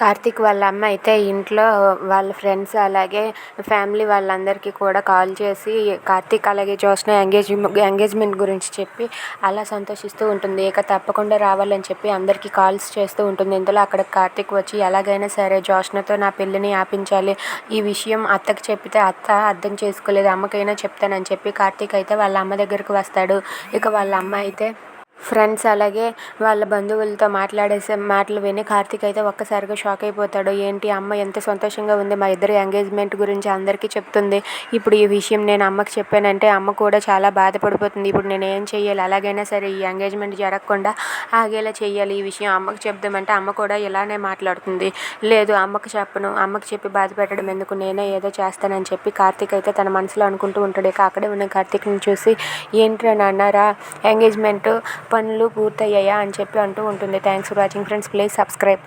కార్తీక్ వాళ్ళ అమ్మ అయితే ఇంట్లో వాళ్ళ ఫ్రెండ్స్ అలాగే ఫ్యామిలీ వాళ్ళందరికీ కూడా కాల్ చేసి కార్తీక్ అలాగే జ్యోత్స్న ఎంగేజ్మెంట్ గురించి చెప్పి అలా సంతోషిస్తూ ఉంటుంది. ఇక తప్పకుండా రావాలని చెప్పి అందరికీ కాల్స్ చేస్తూ ఉంటుంది. ఇందులో అక్కడ కార్తీక్ వచ్చి ఎలాగైనా సరే జ్యోత్స్నతో నా పెళ్ళిని ఆపించాలి, ఈ విషయం అత్తకి చెప్పితే అత్త అర్థం చేసుకోలేదు, అమ్మకైనా చెప్తానని చెప్పి కార్తీక్ అయితే వాళ్ళ అమ్మ దగ్గరకు వస్తాడు. ఇక వాళ్ళ అమ్మ అయితే ఫ్రెండ్స్ అలాగే వాళ్ళ బంధువులతో మాట్లాడేసే మాటలు విని కార్తీక్ అయితే ఒక్కసారిగా షాక్ అయిపోతాడు. ఏంటి అమ్మ ఎంత సంతోషంగా ఉంది, మా ఇద్దరి ఎంగేజ్మెంట్ గురించి అందరికీ చెప్తుంది, ఇప్పుడు ఈ విషయం నేను అమ్మకి చెప్పానంటే అమ్మ కూడా చాలా బాధపడిపోతుంది, ఇప్పుడు నేను ఏం చెయ్యాలి, అలాగైనా సరే ఈ ఎంగేజ్మెంట్ జరగకుండా ఆగేలా చెయ్యాలి, ఈ విషయం అమ్మకి చెప్దామంటే అమ్మ కూడా ఇలానే మాట్లాడుతుంది. లేదు అమ్మకి చెప్పను, అమ్మకి చెప్పి బాధ పెట్టడం ఎందుకు, నేనే ఏదో చేస్తానని చెప్పి కార్తీక్ అయితే తన మనసులో అనుకుంటూ ఉంటాడు. ఇక అక్కడే ఉన్న కార్తీక్ని చూసి ఏంట్రా నాన్నారా ఎంగేజ్మెంట్ పనులు పూర్తయ్యాయా అని చెప్పి అంటూ ఉంటుంది. Thanks for watching friends, please subscribe.